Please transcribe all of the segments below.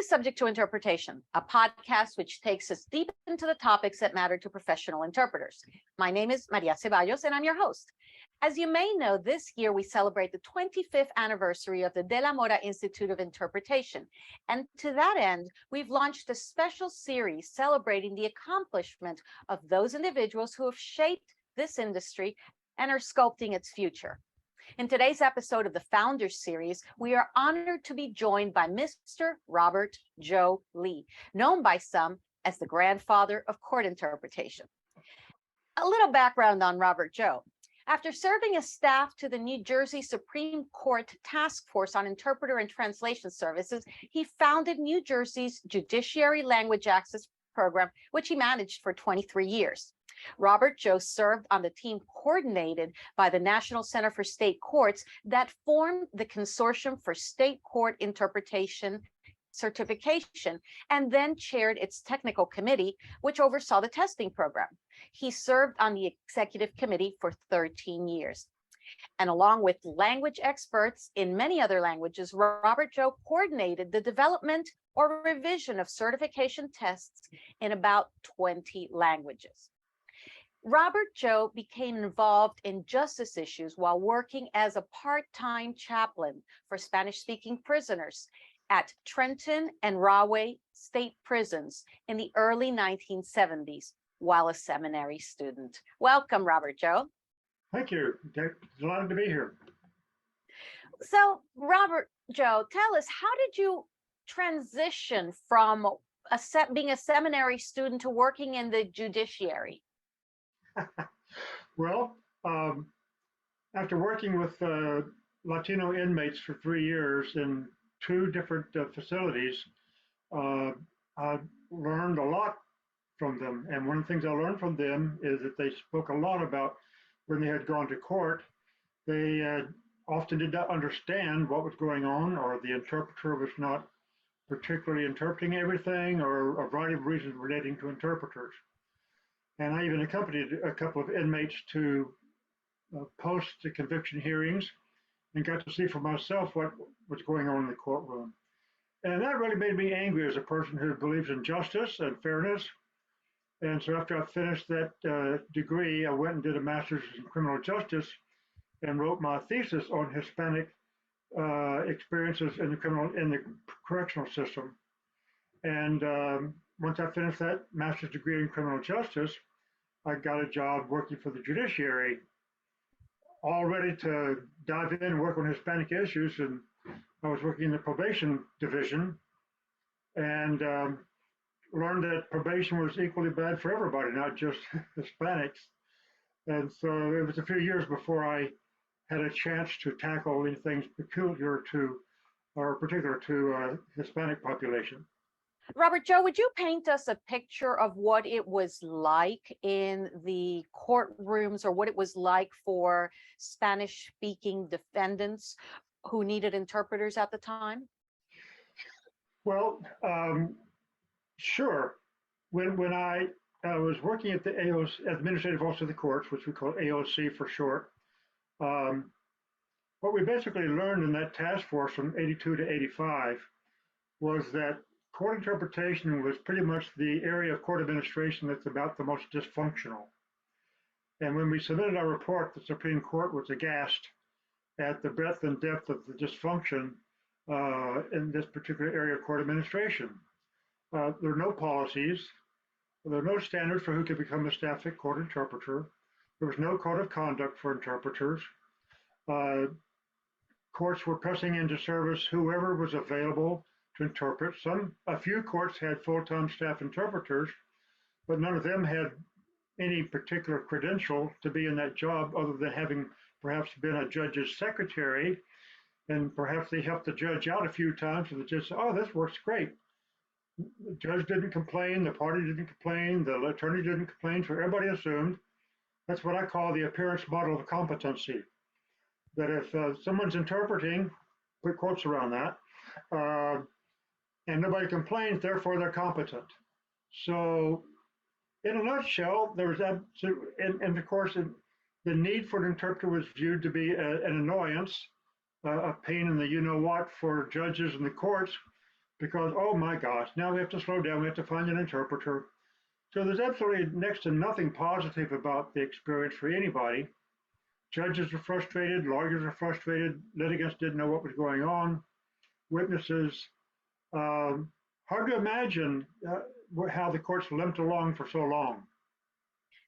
Subject to Interpretation, a podcast which takes us deep into the topics that matter to professional interpreters. My name is Maria Ceballos, and I'm your host. As you may know, this year we celebrate the 25th anniversary of the De la Mora Institute of Interpretation. And to that end, we've launched a special series celebrating the accomplishment of those individuals who have shaped this industry and are sculpting its future. In today's episode of the Founders Series, we are honored to be joined by Mr. Robert Joe Lee, known by some as the grandfather of court interpretation. A little background on Robert Joe. After serving as staff to the New Jersey Supreme Court Task Force on Interpreter and Translation Services, he founded New Jersey's Judiciary Language Access Program, which he managed for 23 years. Robert Joe served on the team coordinated by the National Center for State Courts that formed the Consortium for State Court Interpretation Certification, and then chaired its technical committee, which oversaw the testing program. He served on the executive committee for 13 years. And along with language experts in many other languages, Robert Joe coordinated the development or revision of certification tests in about 20 languages. Robert Joe became involved in justice issues while working as a part-time chaplain for Spanish-speaking prisoners at Trenton and Rahway state prisons in the early 1970s while a seminary student. Welcome, Robert Joe. Thank you. It's delighted to be here. So, Robert Joe, tell us, how did you transition from being a seminary student to working in the judiciary? Well, after working with Latino inmates for 3 years in 2 different facilities, I learned a lot from them. And one of the things I learned from them is that they spoke a lot about when they had gone to court, they often did not understand what was going on, or the interpreter was not particularly interpreting everything, or a variety of reasons relating to interpreters. And I even accompanied a couple of inmates to post-conviction hearings and got to see for myself what was going on in the courtroom. And that really made me angry as a person who believes in justice and fairness. And so after I finished that degree, I went and did a master's in criminal justice and wrote my thesis on Hispanic experiences in the correctional system. And once I finished that master's degree in criminal justice, I got a job working for the judiciary, all ready to dive in and work on Hispanic issues. And I was working in the probation division and learned that probation was equally bad for everybody, not just Hispanics. And so it was a few years before I had a chance to tackle any things peculiar to, or particular to Hispanic population. Robert Joe, would you paint us a picture of what it was like in the courtrooms, or what it was like for Spanish-speaking defendants who needed interpreters at the time? Well, sure. When I was working at the AOC, Administrative Office of the Courts, which we call AOC for short, what we basically learned in that task force from 82 to 85 was that court interpretation was pretty much the area of court administration that's about the most dysfunctional. And when we submitted our report, the Supreme Court was aghast at the breadth and depth of the dysfunction in this particular area of court administration. There are no policies. There are no standards for who could become a staff at court interpreter. There was no code of conduct for interpreters. Courts were pressing into service whoever was available to interpret. A few courts had full-time staff interpreters, but none of them had any particular credential to be in that job other than having perhaps been a judge's secretary, and perhaps they helped the judge out a few times and the judge said, oh, this works great. The judge didn't complain, the party didn't complain, the attorney didn't complain, so everybody assumed. That's what I call the appearance model of competency. That if someone's interpreting, put quotes around that, and nobody complains, therefore they're competent. So in a nutshell, there was absolute, and of course, the need for an interpreter was viewed to be an annoyance, a pain in the you-know-what for judges and the courts, because, oh my gosh, now we have to slow down, we have to find an interpreter. So there's absolutely next to nothing positive about the experience for anybody. Judges are frustrated, lawyers are frustrated, litigants didn't know what was going on, witnesses. Hard to imagine how the courts limped along for so long.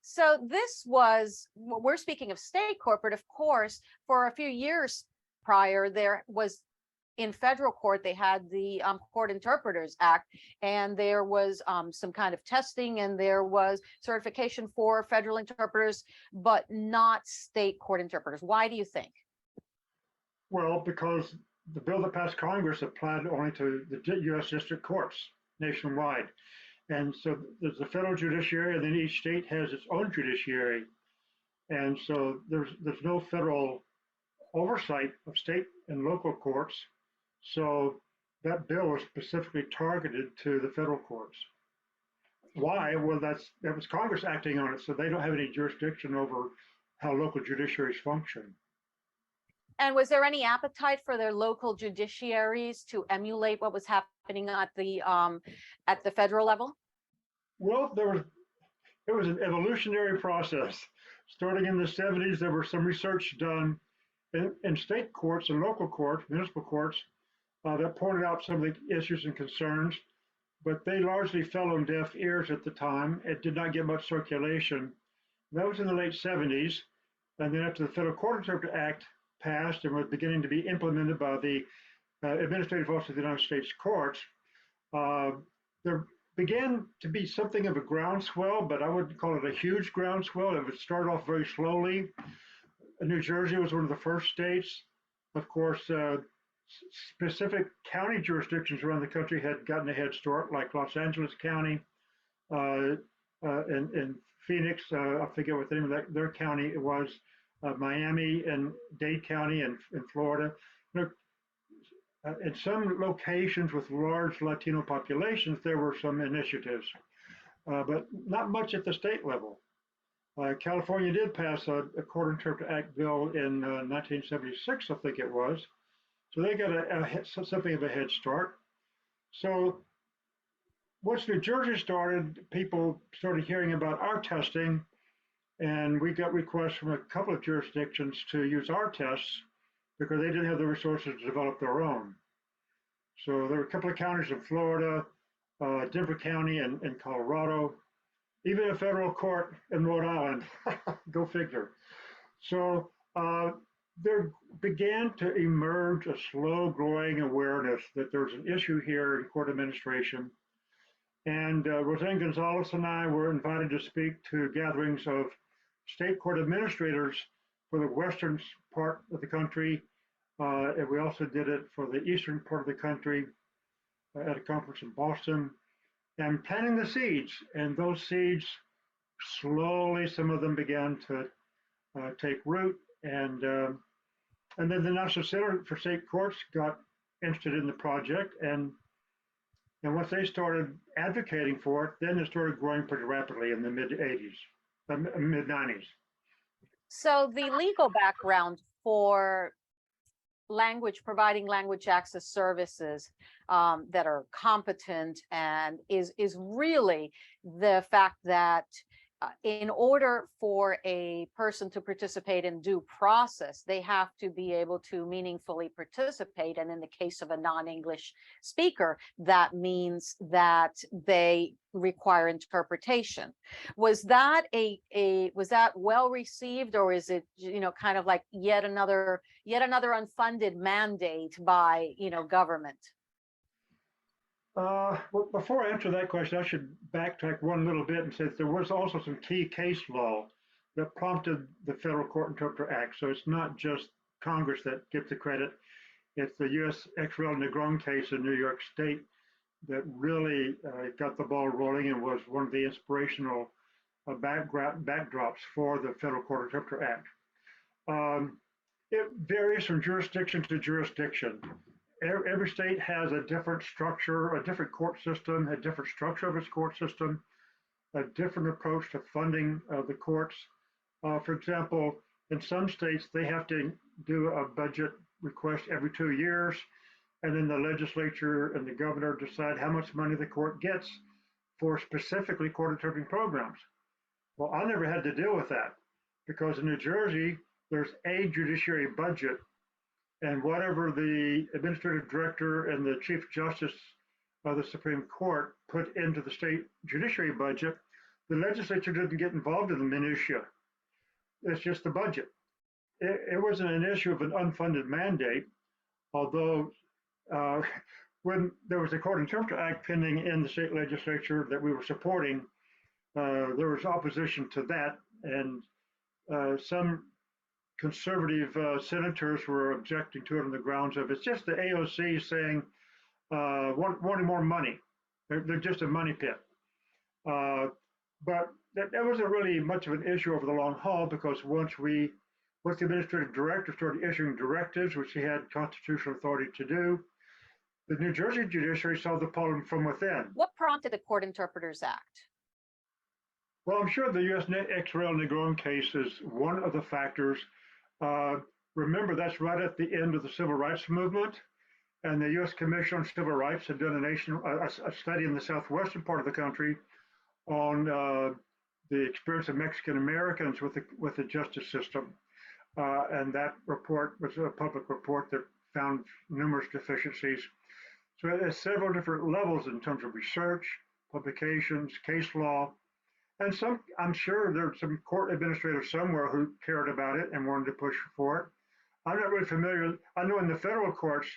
So this was, we're speaking of state court, but of course, for a few years prior, there was in federal court, they had the Court Interpreters Act, and there was some kind of testing, and there was certification for federal interpreters, but not state court interpreters. Why do you think? Well, because the bill that passed Congress applied only to the U.S. district courts nationwide. And so there's the federal judiciary, and then each state has its own judiciary. And so there's no federal oversight of state and local courts. So that bill was specifically targeted to the federal courts. Why? Well, that was Congress acting on it, so they don't have any jurisdiction over how local judiciaries function. And was there any appetite for their local judiciaries to emulate what was happening at the federal level? Well, it was an evolutionary process. Starting in the 70s, there was some research done in state courts and local courts, municipal courts, that pointed out some of the issues and concerns, but they largely fell on deaf ears at the time. It did not get much circulation. That was in the late 70s. And then after the Federal Court Interpreter Act passed and was beginning to be implemented by the Administrative Office of the United States Courts, there began to be something of a groundswell, but I wouldn't call it a huge groundswell. It would start off very slowly. New Jersey was one of the first states. Of course, specific county jurisdictions around the country had gotten a head start, like Los Angeles County and Phoenix. I forget what the name of their county was. Miami and Dade County in Florida. In some locations with large Latino populations, there were some initiatives, but not much at the state level. California did pass a Court Interpreter Act bill in 1976, I think it was. So they got something of a head start. So once New Jersey started, people started hearing about our testing, and we got requests from a couple of jurisdictions to use our tests because they didn't have the resources to develop their own. So there were a couple of counties in Florida, Denver County and Colorado, even a federal court in Rhode Island. Go figure. So there began to emerge a slow growing awareness that there's an issue here in court administration. And Roseanne Gonzalez and I were invited to speak to gatherings of state court administrators for the western part of the country. And we also did it for the eastern part of the country at a conference in Boston, and planting the seeds. And those seeds, slowly, some of them began to take root. And then the National Center for State Courts got interested in the project. And once they started advocating for it, then it started growing pretty rapidly in the mid-90s. So the legal background for providing language access services that are competent and is really the fact that in order for a person to participate in due process, they have to be able to meaningfully participate. And in the case of a non-English speaker, that means that they require interpretation. Was that was that well received, or is it, kind of like yet another unfunded mandate by, government? Well, before I answer that question, I should backtrack one little bit and say that there was also some key case law that prompted the Federal Court Interpreter Act. So it's not just Congress that gets the credit. It's the U.S. ex rel. Negron case in New York State that really got the ball rolling and was one of the inspirational backdrops for the Federal Court Interpreter Act. It varies from jurisdiction to jurisdiction. Every state has a different structure, a different court system, a different structure of its court system, a different approach to funding of the courts. For example, in some states, they have to do a budget request every 2 years. and then the legislature and the governor decide how much money the court gets for specifically court interpreting programs. Well, I never had to deal with that because in New Jersey, there's a judiciary budget, and whatever the administrative director and the chief justice of the Supreme Court put into the state judiciary budget, the legislature didn't get involved in the minutiae. It's just the budget. It wasn't an issue of an unfunded mandate, although when there was a Court Interpreter Act pending in the state legislature that we were supporting, there was opposition to that, and some conservative senators were objecting to it on the grounds of it's just the AOC saying wanting more money. They're just a money pit. But that wasn't really much of an issue over the long haul because once the administrative director started issuing directives, which he had constitutional authority to do, the New Jersey judiciary saw the problem from within. What prompted the Court Interpreters Act? Well, I'm sure the U.S. ex rel Negron case is one of the factors. Remember, that's right at the end of the Civil Rights Movement, and the U.S. Commission on Civil Rights had done a study in the southwestern part of the country on the experience of Mexican Americans with the justice system. And that report was a public report that found numerous deficiencies. So there's several different levels in terms of research, publications, case law, and I'm sure there's some court administrators somewhere who cared about it and wanted to push for it. I'm not really familiar. I know in the federal courts,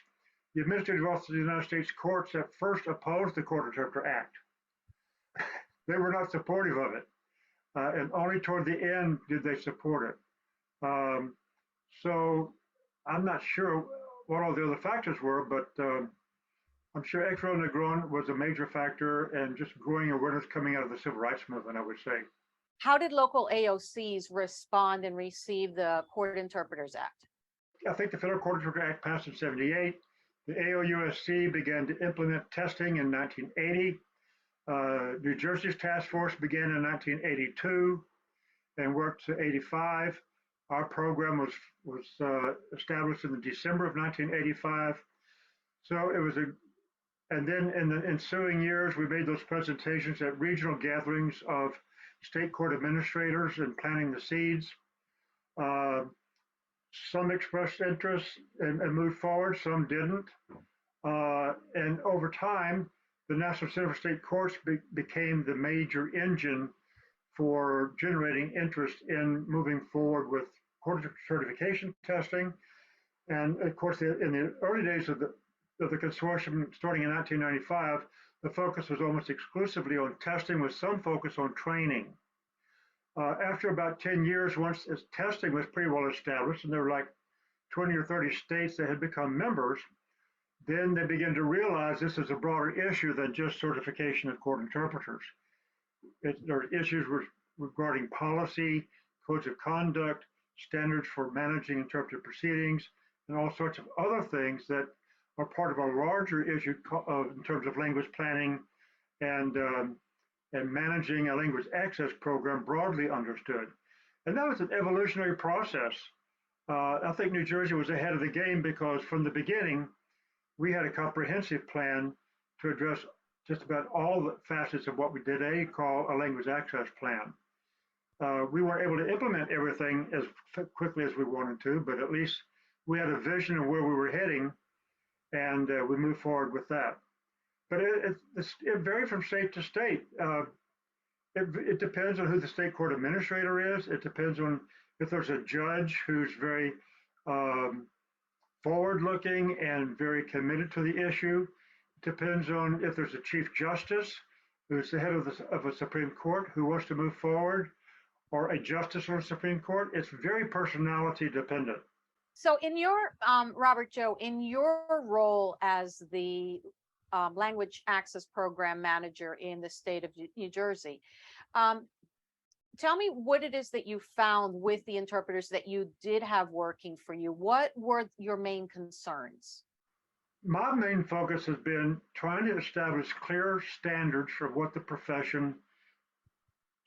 the Administrative Office of the United States courts at first opposed the Court Interpreter Act. They were not supportive of it. And only toward the end did they support it. So I'm not sure what all the other factors were, but I'm sure ex rel Negron was a major factor and just growing awareness coming out of the civil rights movement, I would say. How did local AOCs respond and receive the Court Interpreters Act? I think the Federal Court Interpreter Act passed in '78. The AOUSC began to implement testing in 1980. New Jersey's task force began in 1982 and worked to '85. Our program was established in the December of 1985. So it was and then in the ensuing years, we made those presentations at regional gatherings of state court administrators and planting the seeds. Some expressed interest and moved forward, some didn't. And over time, the National Center for State Courts became the major engine for generating interest in moving forward with court certification testing. And of course, in the early days of the consortium, starting in 1995, the focus was almost exclusively on testing with some focus on training. After about 10 years, once testing was pretty well established, and there were like 20 or 30 states that had become members, then they began to realize this is a broader issue than just certification of court interpreters. There are issues regarding policy, codes of conduct, standards for managing interpretive proceedings, and all sorts of other things that are part of a larger issue in terms of language planning and managing a language access program broadly understood. And that was an evolutionary process. I think New Jersey was ahead of the game because from the beginning, we had a comprehensive plan to address just about all the facets of what we today call a language access plan. We weren't able to implement everything as quickly as we wanted to, but at least we had a vision of where we were heading, and we moved forward with that. But it varied from state to state. It depends on who the state court administrator is. It depends on if there's a judge who's very forward-looking and very committed to the issue. It depends on if there's a chief justice who's the head of a Supreme Court who wants to move forward, or a justice on the Supreme Court. It's very personality dependent. So in your, Robert Joe, in your role as the language access program manager in the state of New Jersey, tell me what it is that you found with the interpreters that you did have working for you. What were your main concerns? My main focus has been trying to establish clear standards for what the profession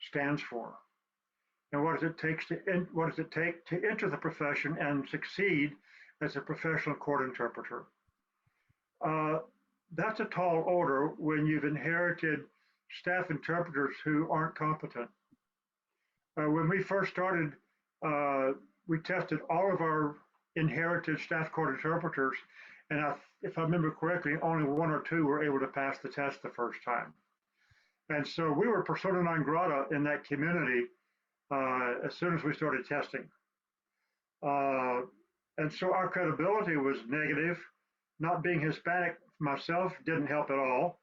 stands for. And what does it take to enter the profession and succeed as a professional court interpreter? uh, that's a tall order when you've inherited staff interpreters who aren't competent. When we first started, uh, we tested all of our inherited staff court interpreters, and if I remember correctly, only one or two were able to pass the test the first time. And so we were persona non grata in that community as soon as we started testing. And so our credibility was negative. Not being Hispanic myself didn't help at all.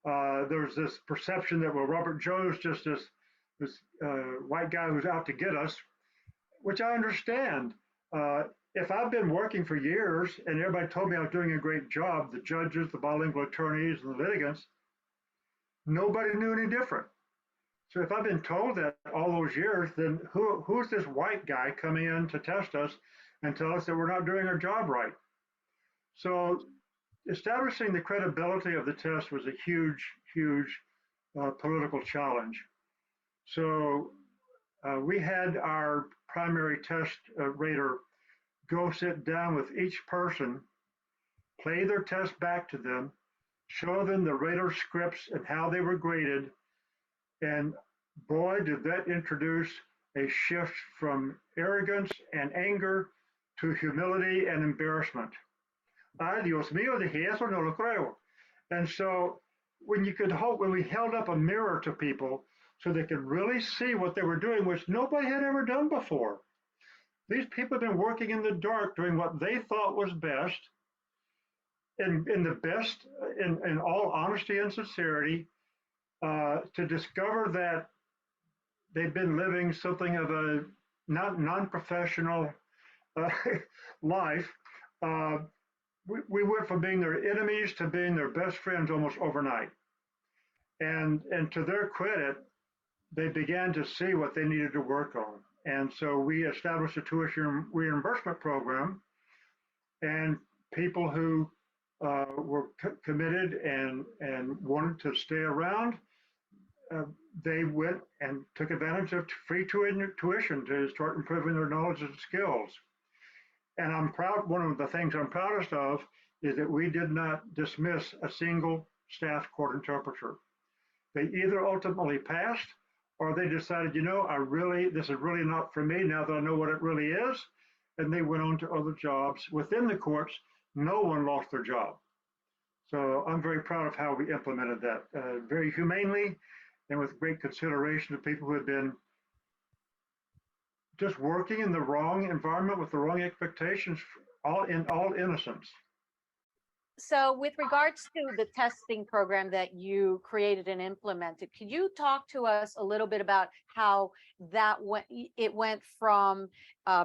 There was this perception that, well, Robert Joe's just this white guy who's out to get us, which I understand. If I've been working for years and everybody told me I was doing a great job, the judges, the bilingual attorneys, and the litigants, nobody knew any different. So if I've been told that all those years, then who's this white guy coming in to test us and tell us that we're not doing our job right? So establishing the credibility of the test was a huge, huge political challenge. So we had our primary test rater go sit down with each person, play their test back to them, show them the rater scripts and how they were graded. And boy, did that introduce a shift from arrogance and anger to humility and embarrassment. Ay, Dios mío, dije eso, no lo creo. And so when we held up a mirror to people so they could really see what they were doing, which nobody had ever done before. These people have been working in the dark, doing what they thought was best, in all honesty and sincerity, to discover that they've been living something of a non-professional life. We went from being their enemies to being their best friends almost overnight. And to their credit, they began to see what they needed to work on. And so we established a tuition reimbursement program, and people who were committed and wanted to stay around, they went and took advantage of free tuition to start improving their knowledge and skills. And I'm proud, one of the things I'm proudest of is that we did not dismiss a single staff court interpreter. They either ultimately passed or they decided, this is really not for me now that I know what it really is. And they went on to other jobs within the courts. No one lost their job. So I'm very proud of how we implemented that very humanely and with great consideration of people who had been just working in the wrong environment with the wrong expectations, all innocence. So with regards to the testing program that you created and implemented, could you talk to us a little bit about how it went from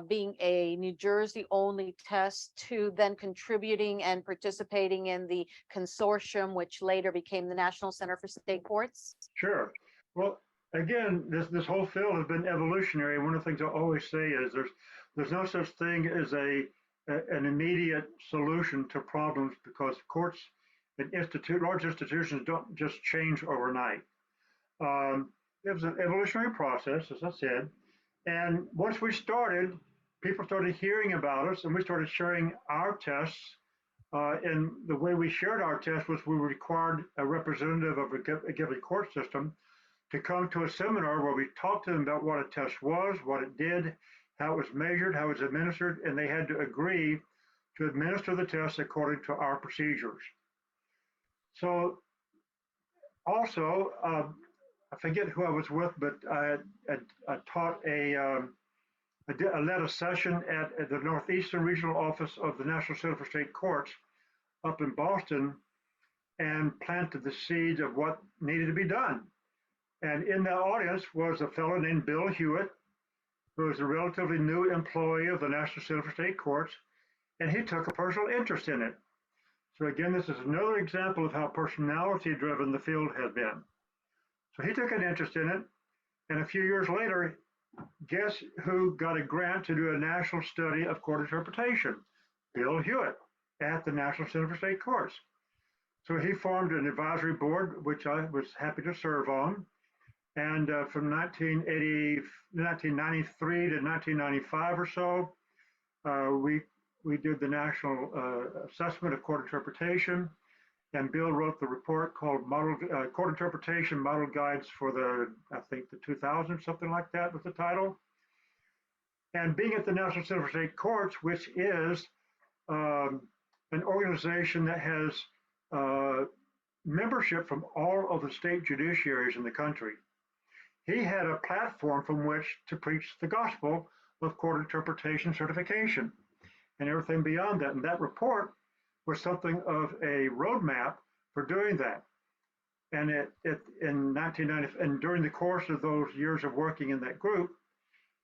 being a New Jersey only test to then contributing and participating in the consortium, which later became the National Center for State Courts? Sure. Well, again, this whole field has been evolutionary. One of the things I always say is there's no such thing as an immediate solution to problems, because courts and large institutions don't just change overnight. It was an evolutionary process, as I said. And once we started, people started hearing about us, and we started sharing our tests. And the way we shared our tests was we required a representative of a given court system to come to a seminar where we talked to them about what a test was, what it did, how it was measured, how it was administered, and they had to agree to administer the test according to our procedures. So also, I forget who I was with, but I taught I led a session at the Northeastern Regional Office of the National Center for State Courts up in Boston, and planted the seeds of what needed to be done. And in that audience was a fellow named Bill Hewitt, who was a relatively new employee of the National Center for State Courts, and he took a personal interest in it. So again, this is another example of how personality-driven the field has been. So he took an interest in it, and a few years later, guess who got a grant to do a national study of court interpretation? Bill Hewitt at the National Center for State Courts. So he formed an advisory board, which I was happy to serve on. And from 1993 to 1995 or so, we we did the National Assessment of Court Interpretation, and Bill wrote the report called Court Interpretation Model Guides for I think the 2000, something like that was the title. And being at the National Center for State Courts, which is an organization that has membership from all of the state judiciaries in the country, he had a platform from which to preach the gospel of court interpretation certification and everything beyond that. And that report was something of a roadmap for doing that. And in 1990, and during the course of those years of working in that group,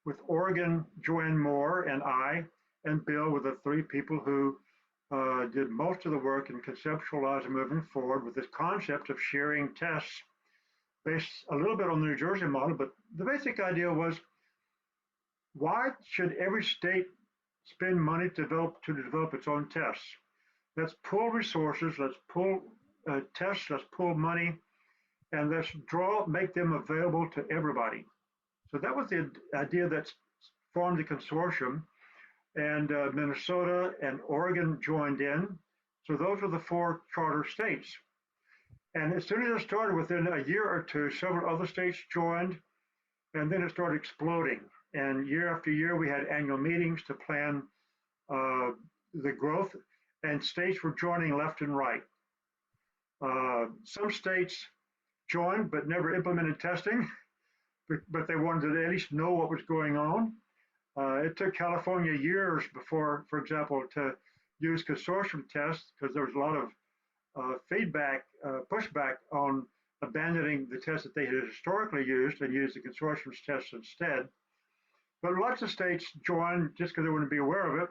with Oregon, Joanne Moore, and I, and Bill were the three people who did most of the work in conceptualizing moving forward with this concept of sharing tests based a little bit on the New Jersey model, but the basic idea was, why should every state spend money to develop its own tests? Let's pool resources, let's pool tests, let's pool money, and let's make them available to everybody. So that was the idea that formed the consortium, and Minnesota and Oregon joined in. So those were the 4 charter states. And as soon as it started, within a year or two, several other states joined, and then it started exploding. And year after year, we had annual meetings to plan the growth, and states were joining left and right. Some states joined but never implemented testing, but they wanted to at least know what was going on. It took California years before, for example, to use consortium tests, because there was a lot of pushback on abandoning the tests that they had historically used and use the consortium's tests instead. But lots of states joined just because they wouldn't be aware of it.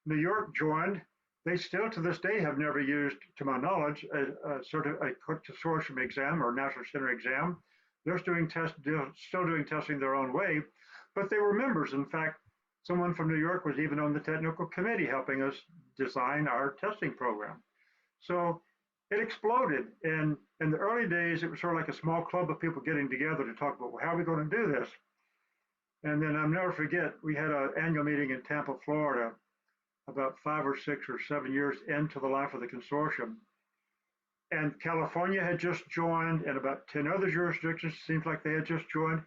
New York joined. They still, to this day, have never used, to my knowledge, a consortium exam or national center exam. They're still doing testing their own way, but they were members. In fact, someone from New York was even on the technical committee helping us design our testing program. So it exploded. And in the early days, it was sort of like a small club of people getting together to talk about, well, how are we going to do this? And then I'll never forget, we had an annual meeting in Tampa, Florida, about 5 or 6 or 7 years into the life of the consortium. And California had just joined, and about 10 other jurisdictions seems like they had just joined.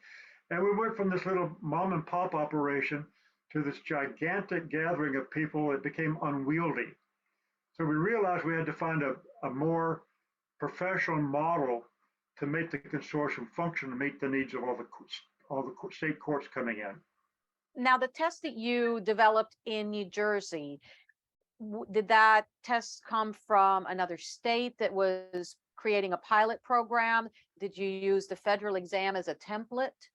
And we went from this little mom and pop operation to this gigantic gathering of people. It became unwieldy. So we realized we had to find a more professional model to make the consortium function and meet the needs of all the state courts coming in. Now, the test that you developed in New Jersey, did that test come from another state that was creating a pilot program? Did you use the federal exam as a template?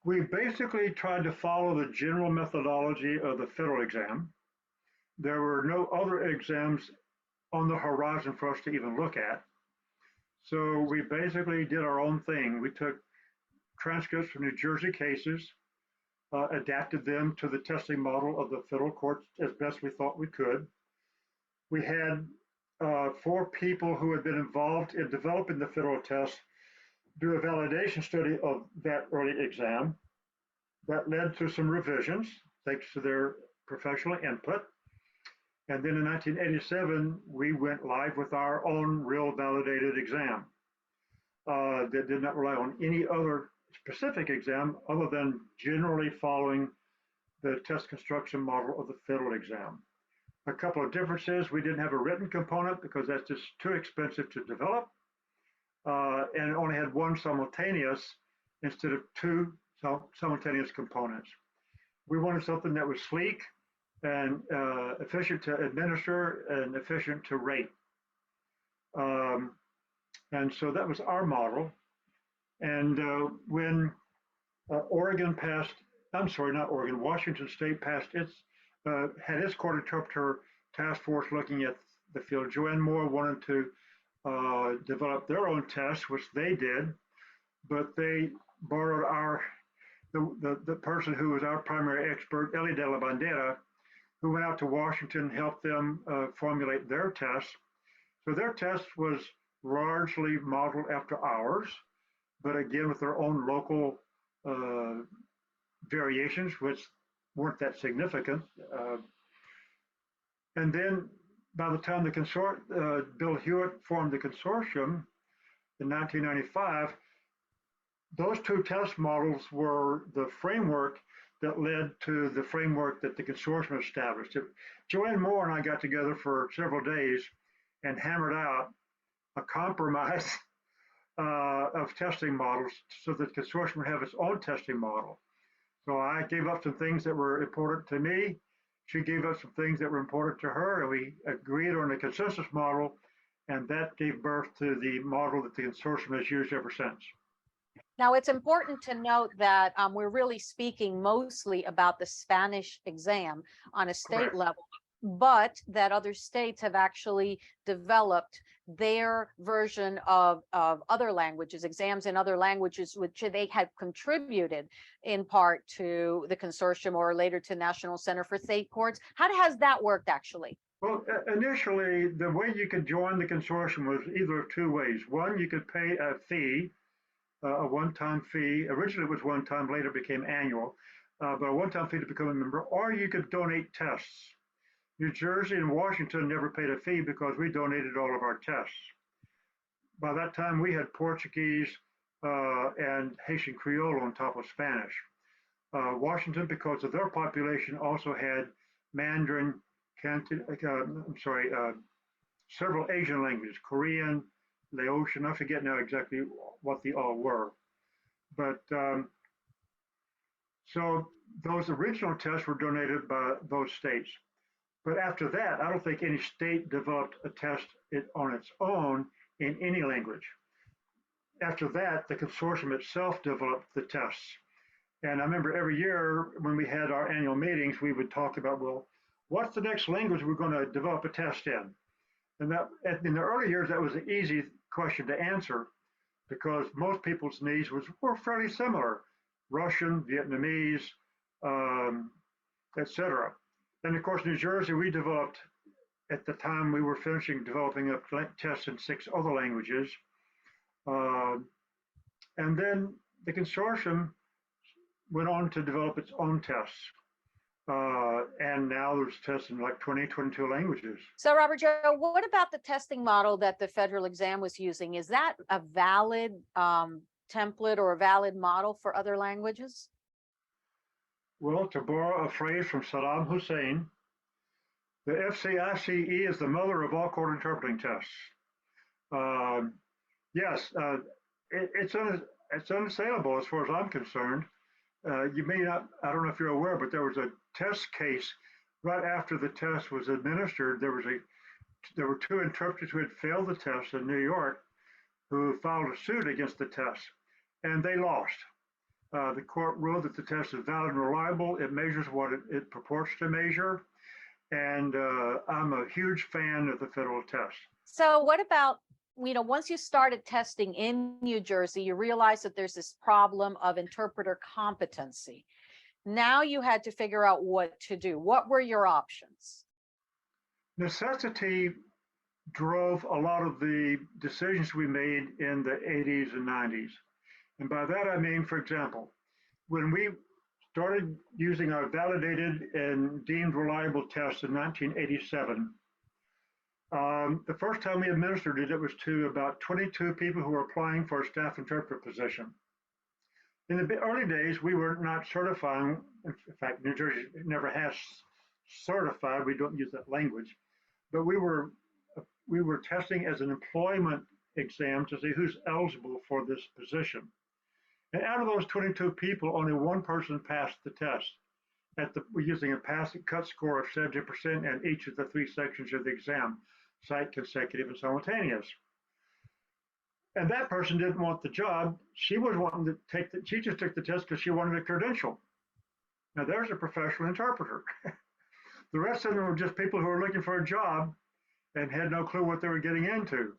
We basically tried to follow the general methodology of the federal exam. There were no other exams on the horizon for us to even look at. So we basically did our own thing. We took transcripts from New Jersey cases, adapted them to the testing model of the federal courts as best we thought we could. We had 4 people who had been involved in developing the federal test do a validation study of that early exam. That led to some revisions, thanks to their professional input. And then in 1987, we went live with our own real validated exam that did not rely on any other specific exam other than generally following the test construction model of the federal exam. A couple of differences: we didn't have a written component because that's just too expensive to develop, and it only had 1 simultaneous instead of 2 simultaneous components. We wanted something that was sleek and efficient to administer and efficient to rate. And so that was our model. And when Washington State passed had its court interpreter task force looking at the field. Joanne Moore wanted to develop their own tests, which they did, but they borrowed the person who was our primary expert, Eli de la Bandera, who went out to Washington, helped them formulate their test. So their test was largely modeled after ours, but again with their own local variations, which weren't that significant. And then by the time Bill Hewitt formed the consortium in 1995, those two test models were the framework that led to the framework that the consortium established. Joanne Moore and I got together for several days and hammered out a compromise of testing models so that the consortium would have its own testing model. So I gave up some things that were important to me. She gave us some things that were important to her, and we agreed on a consensus model, and that gave birth to the model that the consortium has used ever since. Now, it's important to note that we're really speaking mostly about the Spanish exam on a state Correct. level, but that other states have actually developed their version of other languages, exams in other languages, which they have contributed in part to the consortium or later to National Center for State Courts. How has that worked actually? Well, initially, the way you could join the consortium was either of two ways. One, you could pay a fee, a one-time fee. Originally, it was one time, later became annual, but a one-time fee to become a member, or you could donate tests. New Jersey and Washington never paid a fee because we donated all of our tests. By that time, we had Portuguese and Haitian Creole on top of Spanish. Washington, because of their population, also had Mandarin, several Asian languages, Korean, Laotian, I forget now exactly what they all were. But so those original tests were donated by those states. But after that, I don't think any state developed a test on its own in any language. After that, the consortium itself developed the tests. And I remember every year when we had our annual meetings, we would talk about, well, what's the next language we're going to develop a test in? And that in the early years, that was an easy question to answer because most people's needs were fairly similar: Russian, Vietnamese, etc. And of course, New Jersey, we developed, at the time we were finishing developing a test in 6 other languages. And then the consortium went on to develop its own tests. And now there's tests in like 20, 22 languages. So, Robert Joe, what about the testing model that the federal exam was using? Is that a valid template or a valid model for other languages? Well, to borrow a phrase from Saddam Hussein, the FCICE is the mother of all court interpreting tests. Yes, it's unassailable as far as I'm concerned. You may not, I don't know if you're aware, but there was a test case right after the test was administered. There were 2 interpreters who had failed the test in New York who filed a suit against the test, and they lost. The court ruled that the test is valid and reliable. It measures what it purports to measure. And I'm a huge fan of the federal test. So what about, once you started testing in New Jersey, you realized that there's this problem of interpreter competency. Now you had to figure out what to do. What were your options? Necessity drove a lot of the decisions we made in the 80s and 90s. And by that, I mean, for example, when we started using our validated and deemed reliable tests in 1987, the first time we administered it, it was to about 22 people who were applying for a staff interpreter position. In the early days, we were not certifying. In fact, New Jersey never has certified. We don't use that language. But we were testing as an employment exam to see who's eligible for this position. And out of those 22 people, only one person passed the test. We're using a pass and cut score of 70% in each of the 3 sections of the exam: sight, consecutive, and simultaneous. And that person didn't want the job. She was wanting to she just took the test because she wanted a credential. Now there's a professional interpreter. The rest of them were just people who were looking for a job and had no clue what they were getting into.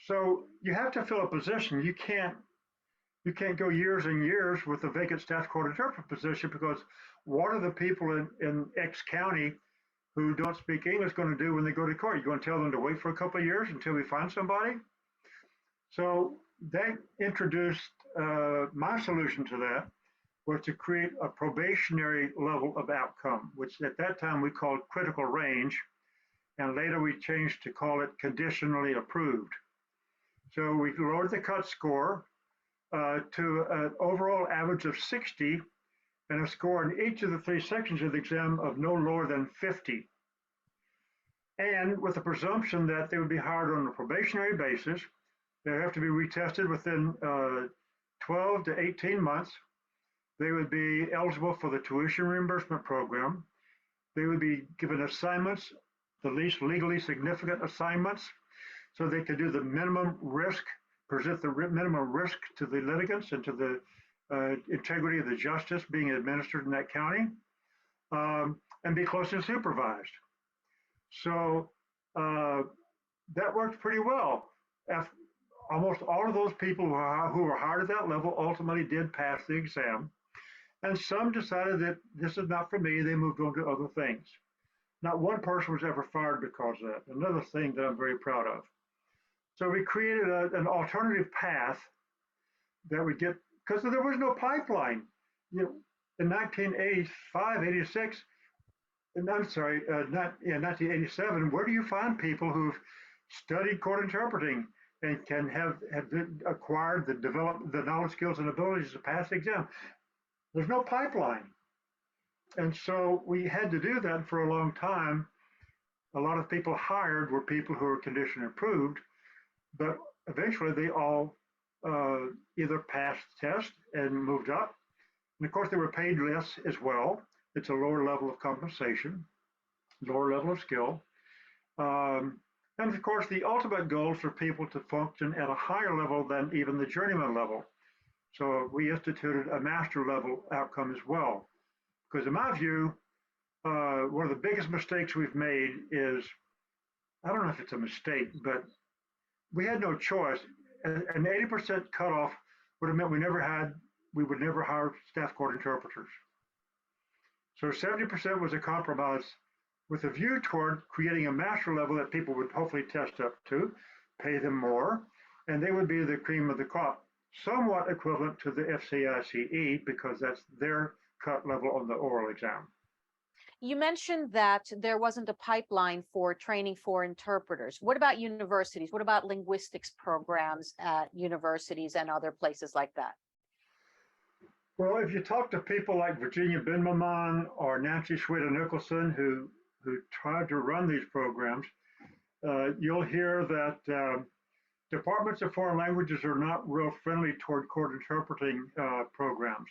So you have to fill a position. You can't go years and years with a vacant staff court interpreter position, because what are the people in X county who don't speak English going to do when they go to court? You're going to tell them to wait for a couple of years until we find somebody? So that introduced my solution to that was to create a probationary level of outcome, which at that time we called critical range, and later we changed to call it conditionally approved. So we lowered the cut score to an overall average of 60 and a score in each of the 3 sections of the exam of no lower than 50. And with the presumption that they would be hired on a probationary basis, they have to be retested within 12 to 18 months. They would be eligible for the tuition reimbursement program. They would be given assignments, the least legally significant assignments, so they could do the minimum risk, present the minimum risk to the litigants and to the integrity of the justice being administered in that county, and be closely supervised. So that worked pretty well. Almost all of those people who were hired at that level ultimately did pass the exam. And some decided that this is not for me. They moved on to other things. Not one person was ever fired because of that. Another thing that I'm very proud of. So we created an alternative path that we get, because there was no pipeline. You know, in 1985, 86, I'm sorry, 1987, where do you find people who've studied court interpreting and can have acquired the knowledge, skills, and abilities to pass the exam? There's no pipeline. And so we had to do that for a long time. A lot of people hired were people who were condition approved, but eventually they all either passed the test and moved up. And of course, they were paid less as well. It's a lower level of compensation, lower level of skill. And of course, the ultimate goal is for people to function at a higher level than even the journeyman level. So we instituted a master level outcome as well. Because in my view, one of the biggest mistakes we've made is, I don't know if it's a mistake, but we had no choice. An 80% cutoff would have meant we would never hire staff court interpreters. So 70% was a compromise with a view toward creating a master level that people would hopefully test up to, pay them more, and they would be the cream of the crop, somewhat equivalent to the FCICE because that's their cut level on the oral exam. You mentioned that there wasn't a pipeline for training for interpreters. What about universities? What about linguistics programs at universities and other places like that? Well, if you talk to people like Virginia Binmaman or Nancy Schweda-Nicholson, who tried to run these programs, you'll hear that departments of foreign languages are not real friendly toward court interpreting programs.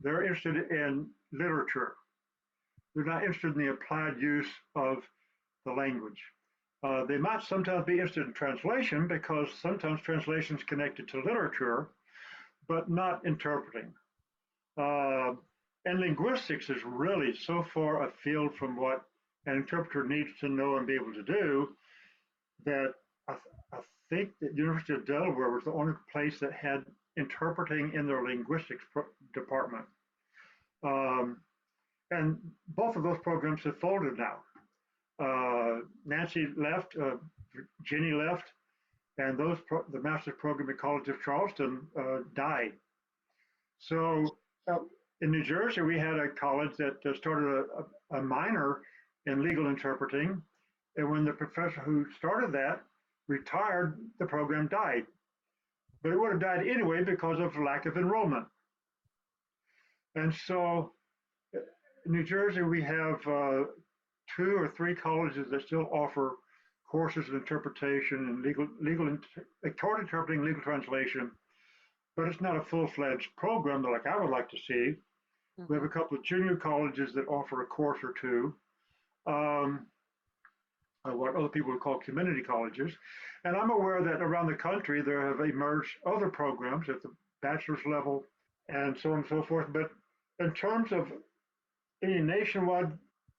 They're interested in literature. They're not interested in the applied use of the language. They might sometimes be interested in translation because sometimes translation is connected to literature, but not interpreting. And linguistics is really so far afield from what an interpreter needs to know and be able to do that I think that University of Delaware was the only place that had interpreting in their linguistics department. And both of those programs have folded now. Nancy left, Jenny left, and the master's program at College of Charleston died. So in New Jersey, we had a college that started a minor in legal interpreting, and when the professor who started that retired, the program died. But it would have died anyway because of lack of enrollment. And so in New Jersey, we have 2 or 3 colleges that still offer courses in interpretation and court interpreting, legal translation, but it's not a full-fledged program like I would like to see. Mm-hmm. We have a couple of junior colleges that offer a course or two, what other people would call community colleges. And I'm aware that around the country, there have emerged other programs at the bachelor's level and so on and so forth. But in terms of any nationwide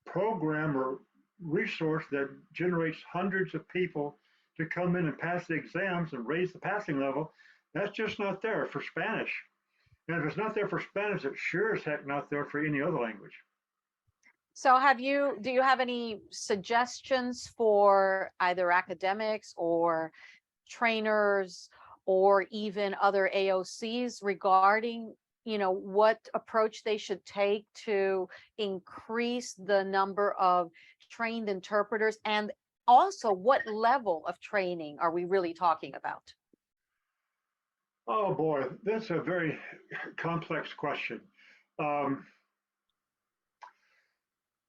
program or resource that generates hundreds of people to come in and pass the exams and raise the passing level, that's just not there for Spanish. And if it's not there for Spanish, it's sure as heck not there for any other language. So do you have any suggestions for either academics or trainers or even other AOCs regarding, what approach they should take to increase the number of trained interpreters, and also what level of training are we really talking about? Oh boy, that's a very complex question. Um,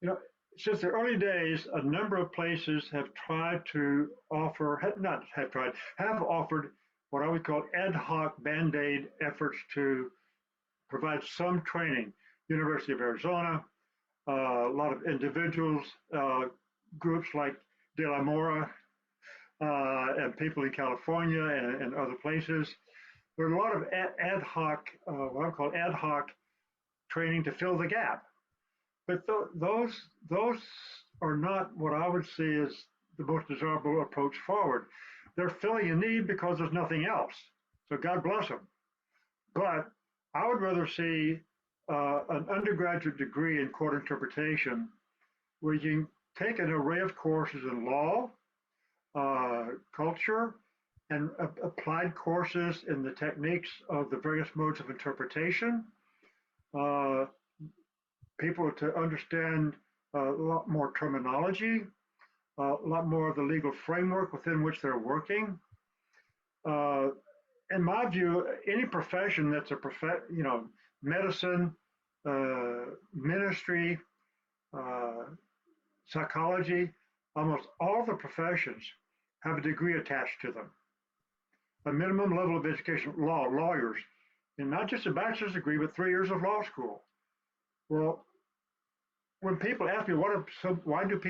you know, since the early days, a number of places have tried to offer, not have tried, have offered what I would call ad hoc band-aid efforts to provide some training. University of Arizona, a lot of individuals, groups like De La Mora, and people in California and other places. There are a lot of ad hoc, what I call ad hoc training to fill the gap. But those are not what I would see as the most desirable approach forward. They're filling a need because there's nothing else. So God bless them. But I would rather see an undergraduate degree in court interpretation where you can take an array of courses in law, culture, and applied courses in the techniques of the various modes of interpretation. People to understand a lot more terminology, a lot more of the legal framework within which they're working. In my view, any profession that's medicine, ministry, psychology, almost all the professions have a degree attached to them. A minimum level of education, lawyers, and not just a bachelor's degree, but 3 years of law school. Well, when people ask me why do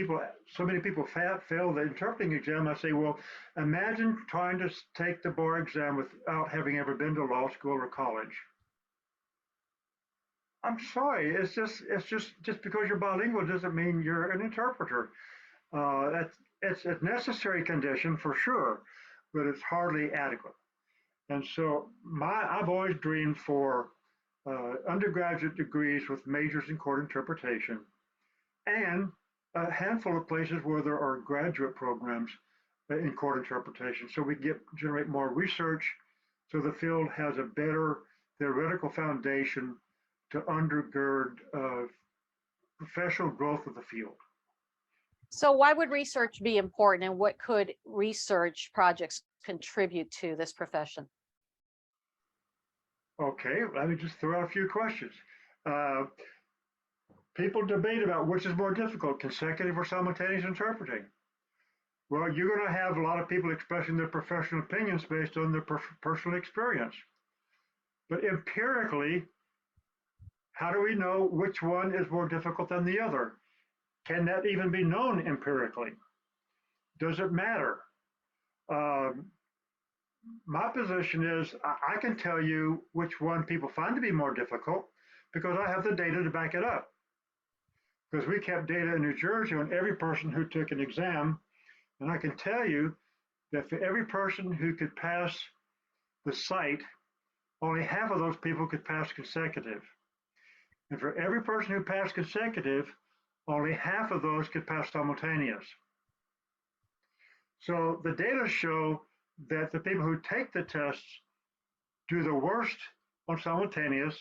so many people fail the interpreting exam, I say, well, imagine trying to take the bar exam without having ever been to law school or college. I'm sorry, it's just because you're bilingual doesn't mean you're an interpreter. It's a necessary condition for sure, but it's hardly adequate. And so I've always dreamed for undergraduate degrees with majors in court interpretation, and a handful of places where there are graduate programs in court interpretation, so we generate more research, so the field has a better theoretical foundation to undergird professional growth of the field. So why would research be important, and what could research projects contribute to this profession? Okay, let me just throw out a few questions. People debate about which is more difficult, consecutive or simultaneous interpreting. Well, you're going to have a lot of people expressing their professional opinions based on their personal experience. But empirically, how do we know which one is more difficult than the other? Can that even be known empirically? Does it matter? My position is I can tell you which one people find to be more difficult because I have the data to back it up. Because we kept data in New Jersey on every person who took an exam, and I can tell you that for every person who could pass the sight, only half of those people could pass consecutive. And for every person who passed consecutive, only half of those could pass simultaneous. So the data show that the people who take the tests do the worst on simultaneous,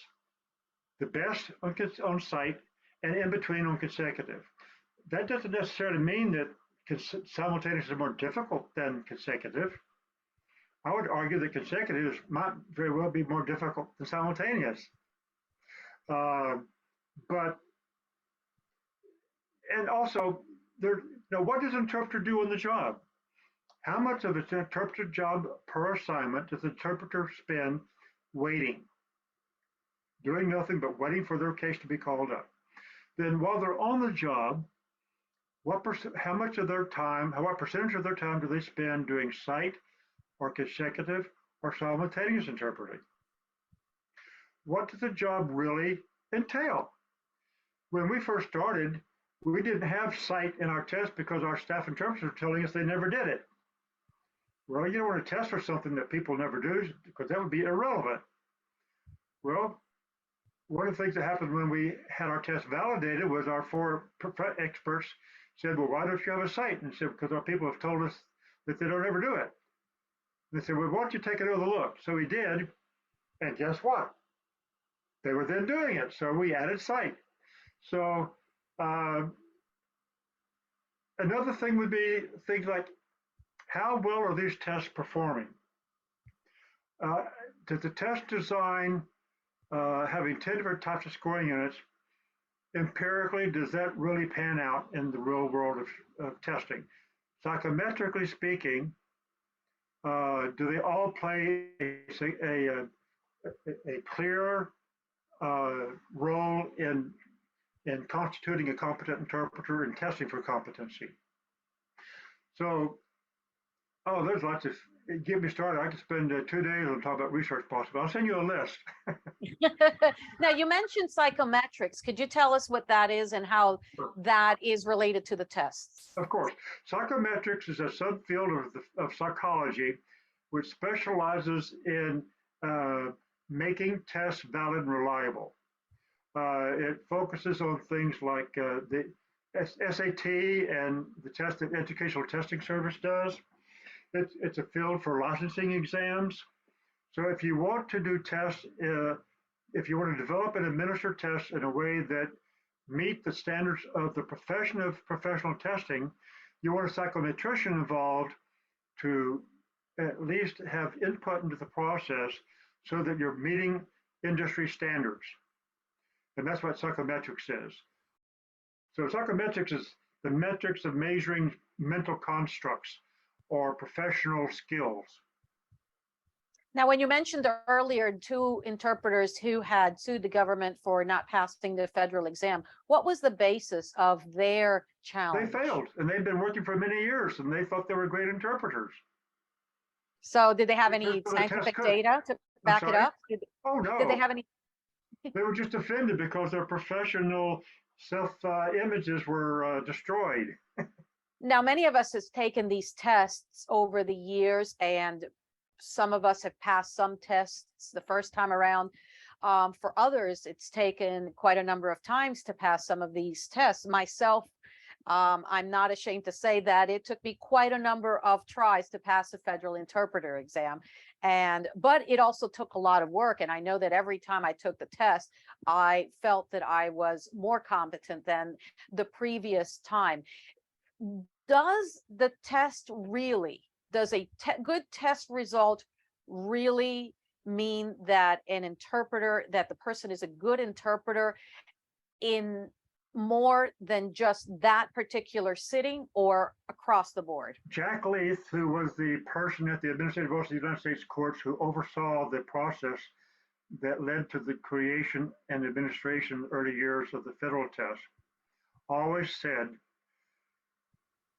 the best on sight, and in between on consecutive. That doesn't necessarily mean that simultaneous is more difficult than consecutive. I would argue that consecutive might very well be more difficult than simultaneous. And also, what does an interpreter do on the job? How much of an interpreter job per assignment does the interpreter spend waiting, doing nothing but waiting for their case to be called up? Then while they're on the job, how much of their time, what percentage of their time do they spend doing sight or consecutive or simultaneous interpreting? What does the job really entail? When we first started, we didn't have sight in our test because our staff interpreters were telling us they never did it. Well, you don't want to test for something that people never do because that would be irrelevant. Well, one of the things that happened when we had our test validated was our 4 experts said, well, why don't you have a sight? And said, because our people have told us that they don't ever do it. And they said, well, why don't you take another look? So we did, and guess what? they were then doing it. So we added sight. So another thing would be things like, how well are these tests performing? Does the test design, having 10 different types of scoring units, empirically, does that really pan out in the real world of testing? Psychometrically speaking, do they all play a clear role in constituting a competent interpreter and testing for competency? So, there's lots of, get me started. I could spend 2 days on talking about research possible. I'll send you a list. Now, you mentioned psychometrics. Could you tell us what that is and how that is related to the tests? Of course. Psychometrics is a subfield of psychology which specializes in making tests valid and reliable. It focuses on things like the SAT and the test that Educational Testing Service does. It's a field for licensing exams. So if you want to do tests, if you want to develop and administer tests in a way that meet the standards of the profession of professional testing, you want a psychometrician involved to at least have input into the process so that you're meeting industry standards. And that's what psychometrics is. So psychometrics is the metrics of measuring mental constructs or professional skills. Now, when you mentioned earlier 2 interpreters who had sued the government for not passing the federal exam, what was the basis of their challenge? They failed, and they've been working for many years, and they thought they were great interpreters. So did they have any scientific data to back it up? Oh, no. Did they have any? They were just offended because their professional self-images were destroyed. Now, many of us has taken these tests over the years, and some of us have passed some tests the first time around. For others, it's taken quite a number of times to pass some of these tests. Myself, I'm not ashamed to say that it took me quite a number of tries to pass the federal interpreter exam. But it also took a lot of work. And I know that every time I took the test, I felt that I was more competent than the previous time. Does the test really, does a good test result really mean that an interpreter, that the person is a good interpreter in more than just that particular sitting or across the board? Jack Leith, who was the person at the Administrative Office of the United States Courts who oversaw the process that led to the creation and administration in the early years of the federal test, always said,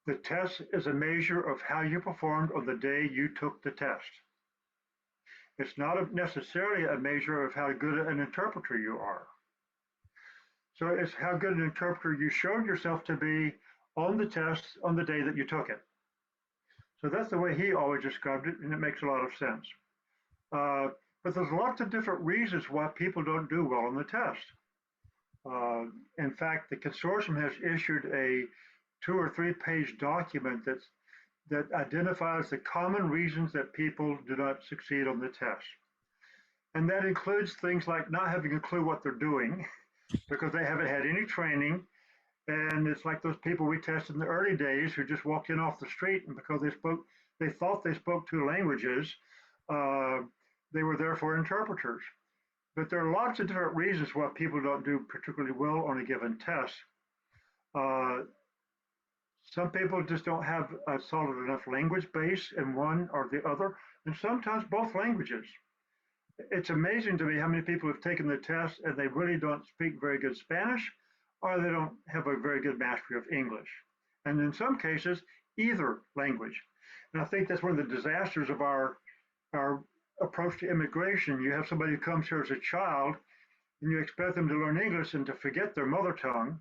the test is a measure of how you performed on the day you took the test. It's not necessarily a measure of how good an interpreter you are. So it's how good an interpreter you showed yourself to be on the test on the day that you took it. So that's the way he always described it, and it makes a lot of sense. But there's lots of different reasons why people don't do well on the test. In fact, the consortium has issued a 2 or 3 page document that identifies the common reasons that people do not succeed on the test. And that includes things like not having a clue what they're doing because they haven't had any training. And it's like those people we tested in the early days who just walked in off the street, and because they thought they spoke 2 languages, they were therefore interpreters. But there are lots of different reasons why people don't do particularly well on a given test. Some people just don't have a solid enough language base in one or the other, and sometimes both languages. It's amazing to me how many people have taken the test and they really don't speak very good Spanish, or they don't have a very good mastery of English. And in some cases, either language. And I think that's one of the disasters of our approach to immigration. You have somebody who comes here as a child, and you expect them to learn English and to forget their mother tongue.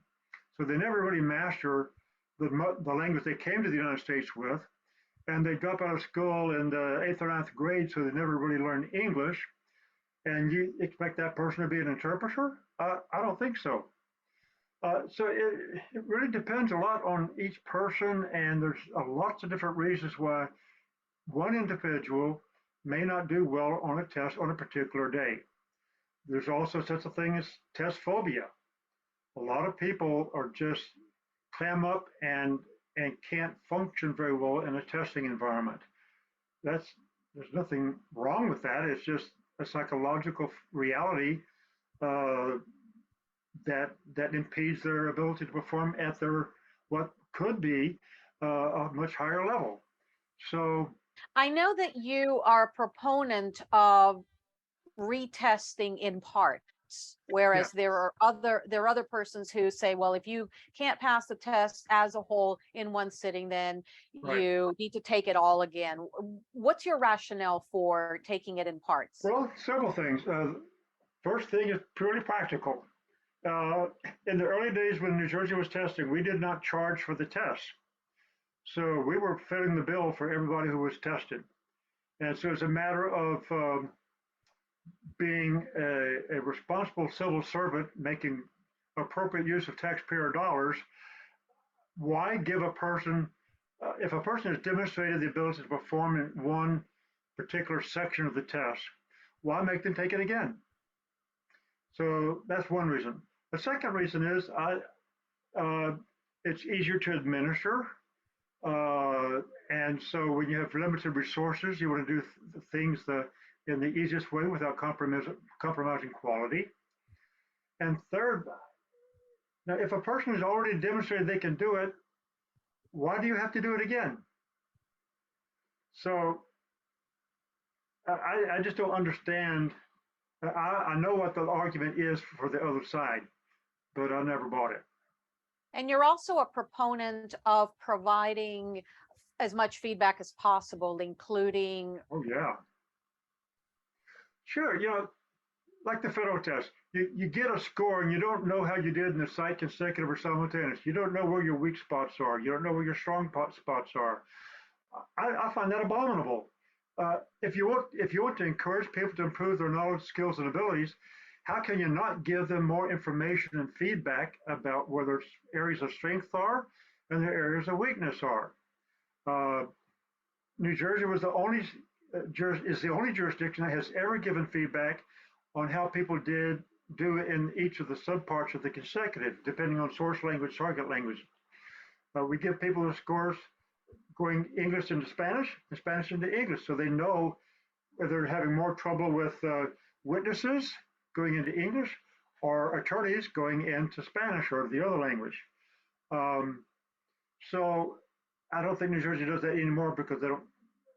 So they never really master the language they came to the United States with, and they drop out of school in the 8th or 9th grade, so they never really learn English. And you expect that person to be an interpreter? I don't think so. So it really depends a lot on each person, and there's lots of different reasons why one individual may not do well on a test on a particular day. There's also such a thing as test phobia. A lot of people are just clam up and can't function very well in a testing environment. That's There's nothing wrong with that. It's just a psychological reality uh, that impedes their ability to perform at their what could be a much higher level. So I know that you are a proponent of retesting in parts, yeah, whereas there are other persons who say, well, if you can't pass the test as a whole in one sitting, then right. you need to take it all again. What's your rationale for taking it in parts? Well, several things. First thing is purely practical. Uh, in the early days when New Jersey was testing, we did not charge for the tests. So we were footing the bill for everybody who was tested. And so it's a matter of being a responsible civil servant, making appropriate use of taxpayer dollars. Why give a person, if a person has demonstrated the ability to perform in one particular section of the test, why make them take it again? So that's one reason. The second reason is uh, it's easier to administer. Uh, and so when you have limited resources, you want to do things in the easiest way without compromising quality. And third, now if a person has already demonstrated they can do it, why do you have to do it again? So I just don't understand. I know what the argument is for the other side, but I never bought it. And you're also a proponent of providing as much feedback as possible, including. Oh yeah, sure. Like the federal test, you get a score and you don't know how you did in the sight, consecutive, or simultaneous. You don't know where your weak spots are. You don't know where your strong spots are. I find that abominable. If you want to encourage people to improve their knowledge, skills, and abilities, how can you not give them more information and feedback about where their areas of strength are and their areas of weakness are? Uh, New Jersey is the only jurisdiction that has ever given feedback on how people do in each of the subparts of the consecutive, depending on source language, target language. We give people the scores going English into Spanish and Spanish into English, so they know whether they're having more trouble with witnesses going into English or attorneys going into Spanish or the other language. Um, so I don't think New Jersey does that anymore because they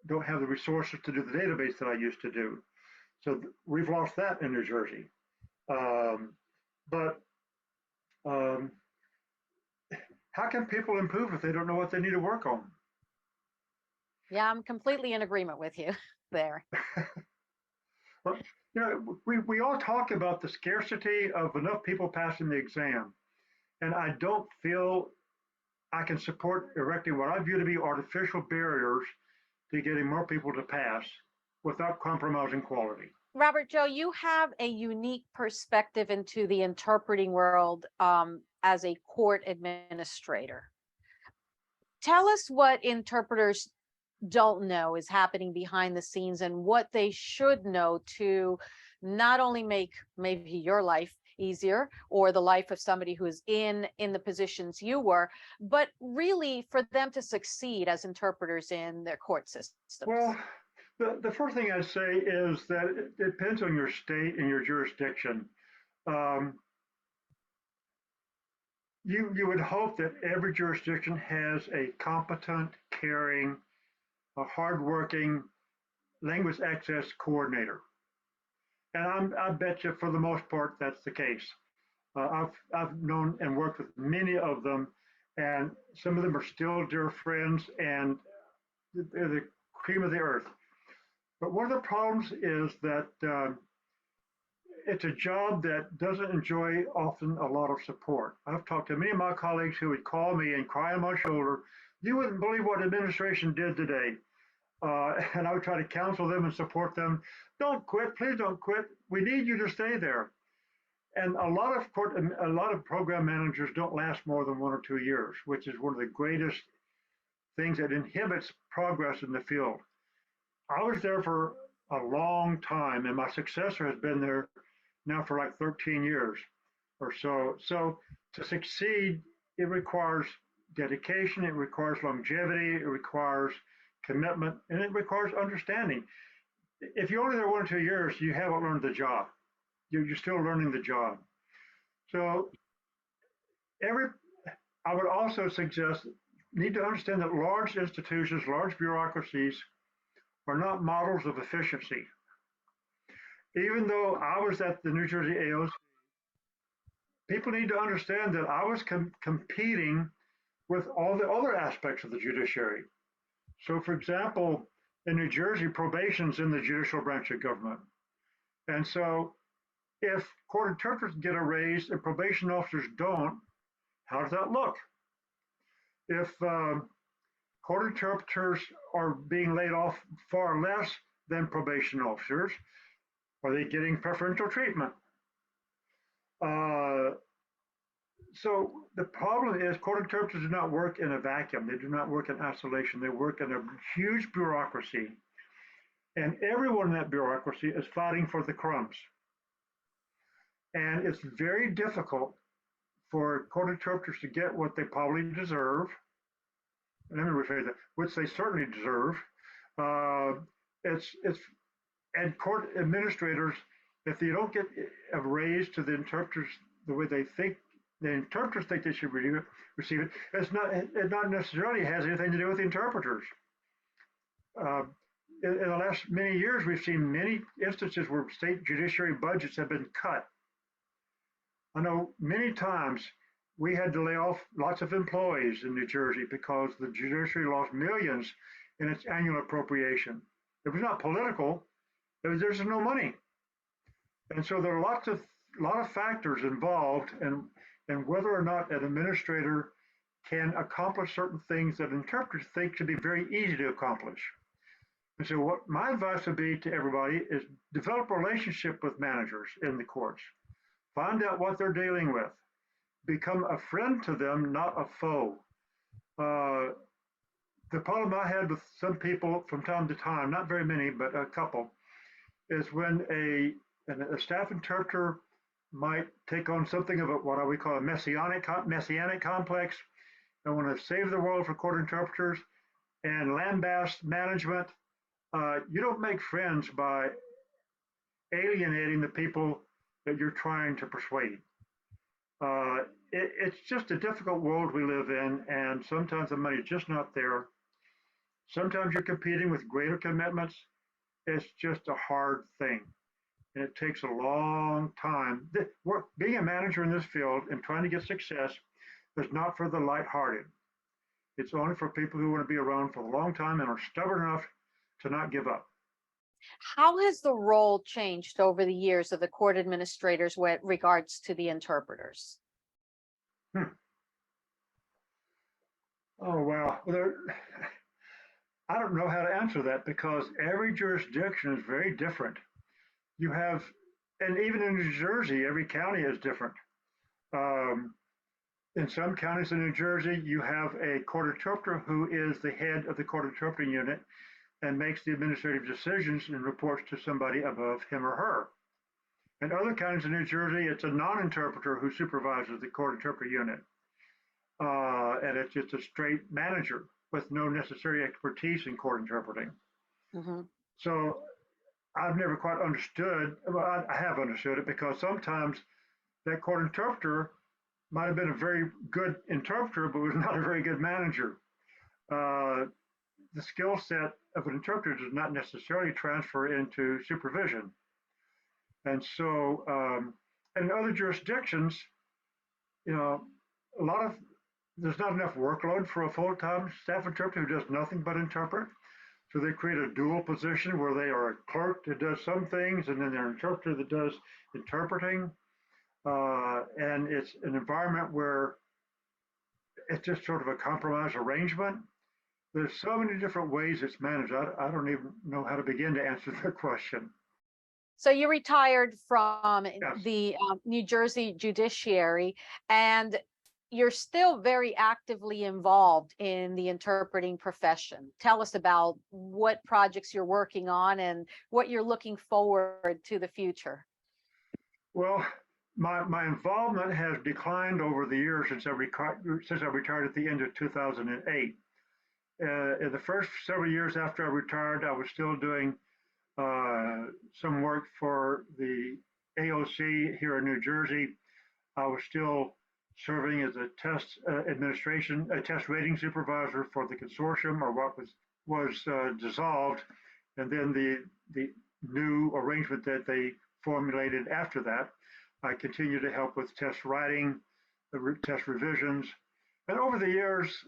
don't have the resources to do the database that I used to do. So we've lost that in New Jersey. Um, but um, how can people improve if they don't know what they need to work on? Yeah, I'm completely in agreement with you there. Well, we all talk about the scarcity of enough people passing the exam, and I don't feel I can support erecting what I view to be artificial barriers to getting more people to pass without compromising quality. Robert Joe, you have a unique perspective into the interpreting world as a court administrator. Tell us what interpreters don't know is happening behind the scenes and what they should know to not only make maybe your life easier or the life of somebody who is in the positions you were, but really for them to succeed as interpreters in their court systems. Well, the first thing I say is that it depends on your state and your jurisdiction. Um, you would hope that every jurisdiction has a competent, caring, a hardworking language access coordinator. And I bet you for the most part that's the case. I've known and worked with many of them, and some of them are still dear friends, and they're the cream of the earth. But one of the problems is that it's a job that doesn't enjoy often a lot of support. I've talked to many of my colleagues who would call me and cry on my shoulder, "You wouldn't believe what administration did today." And I would try to counsel them and support them. Don't quit, please don't quit. We need you to stay there. And a lot of program managers don't last more than 1 or 2 years, which is one of the greatest things that inhibits progress in the field. I was there for a long time, and my successor has been there now for like 13 years or so. So to succeed, it requires dedication, it requires longevity, it requires commitment, and it requires understanding. If you're only there 1 or 2 years, you haven't learned the job. You're still learning the job. So I would also suggest, need to understand that large institutions, large bureaucracies are not models of efficiency. Even though I was at the New Jersey AOC, people need to understand that I was competing with all the other aspects of the judiciary. So for example, in New Jersey, probation's in the judicial branch of government. And so if court interpreters get a raise and probation officers don't, how does that look? If court interpreters are being laid off far less than probation officers, are they getting preferential treatment? So the problem is court interpreters do not work in a vacuum. They do not work in isolation. They work in a huge bureaucracy. And everyone in that bureaucracy is fighting for the crumbs. And it's very difficult for court interpreters to get what they probably deserve. Let me rephrase that, which they certainly deserve. And court administrators, if they don't get a raise to the interpreters the way they think, the interpreters think they should receive it, it not necessarily has anything to do with the interpreters. In the last many years, we've seen many instances where state judiciary budgets have been cut. I know many times we had to lay off lots of employees in New Jersey because the judiciary lost millions in its annual appropriation. It was not political. There's no money. And so there are a lot of factors involved in whether or not an administrator can accomplish certain things that interpreters think should be very easy to accomplish. And so what my advice would be to everybody is develop a relationship with managers in the courts. Find out what they're dealing with. Become a friend to them, not a foe. The problem I had with some people from time to time, not very many, but a couple, is when a staff interpreter might take on something of what we call a messianic complex and want to save the world for court interpreters and lambast management. You don't make friends by alienating the people that you're trying to persuade. It's just a difficult world we live in, and sometimes the money's just not there. Sometimes you're competing with greater commitments. It's just a hard thing, and it takes a long time. Being a manager in this field and trying to get success is not for the lighthearted. It's only for people who want to be around for a long time and are stubborn enough to not give up. How has the role changed over the years of the court administrators with regards to the interpreters? Oh, wow. I don't know how to answer that because every jurisdiction is very different. You have, and even in New Jersey, every county is different. In some counties in New Jersey, you have a court interpreter who is the head of the court interpreting unit and makes the administrative decisions and reports to somebody above him or her. In other counties in New Jersey, it's a non-interpreter who supervises the court interpreter unit. And it's just a straight manager with no necessary expertise in court interpreting. Mm-hmm. So I've never quite understood, well, I have understood it because sometimes that court interpreter might have been a very good interpreter, but was not a very good manager. The skill set of an interpreter does not necessarily transfer into supervision. And so in other jurisdictions, there's not enough workload for a full-time staff interpreter who does nothing but interpret. So they create a dual position where they are a clerk that does some things and then they're an interpreter that does interpreting. And it's an environment where it's just sort of a compromise arrangement. There's so many different ways it's managed. I don't even know how to begin to answer the question. So you retired from Yes. the New Jersey judiciary, and you're still very actively involved in the interpreting profession. Tell us about what projects you're working on and what you're looking forward to the future. Well, my involvement has declined over the years since I retired at the end of 2008. In the first several years after I retired, I was still doing some work for the AOC here in New Jersey. I was still serving as a test test rating supervisor for the consortium, or what was dissolved, and then the new arrangement that they formulated after that. I continue to help with test writing, test revisions, and over the years,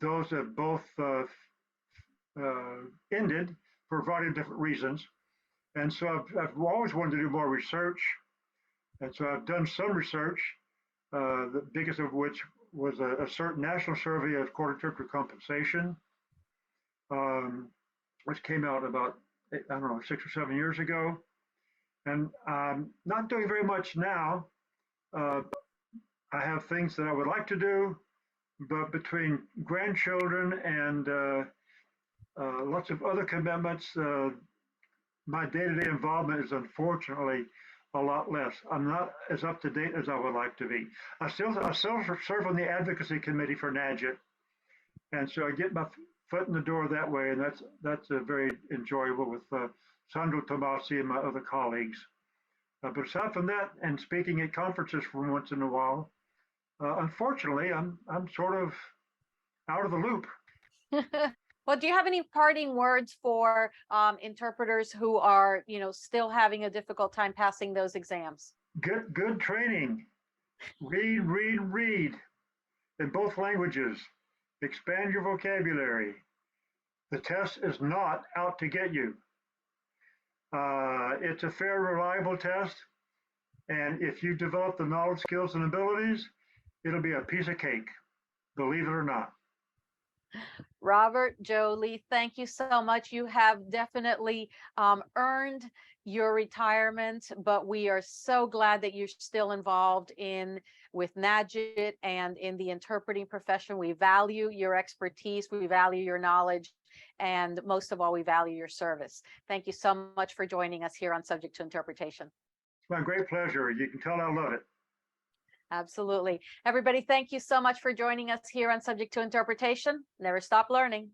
those have both ended for a variety of different reasons. And so I've always wanted to do more research. And so I've done some research, the biggest of which was a certain national survey of court interpreter compensation, which came out about, I don't know, 6 or 7 years ago. And I'm not doing very much now. I have things that I would like to do, but between grandchildren and lots of other commitments, my day-to-day involvement is unfortunately a lot less. I'm not as up to date as I would like to be. I still serve on the advocacy committee for NAGIT, and so I get my foot in the door that way, and that's very enjoyable with Sandro Tomasi and my other colleagues. But aside from that, and speaking at conferences from once in a while, unfortunately, I'm sort of out of the loop. Well, do you have any parting words for interpreters who are, still having a difficult time passing those exams? Good training. Read in both languages. Expand your vocabulary. The test is not out to get you. It's a fair, reliable test. And if you develop the knowledge, skills, and abilities, it'll be a piece of cake, believe it or not. Robert, Jolie, thank you so much. You have definitely earned your retirement, but we are so glad that you're still involved with NAGIT and in the interpreting profession. We value your expertise, we value your knowledge, and most of all, we value your service. Thank you so much for joining us here on Subject to Interpretation. It's my great pleasure. You can tell I love it. Absolutely. Everybody, thank you so much for joining us here on Subject to Interpretation. Never stop learning.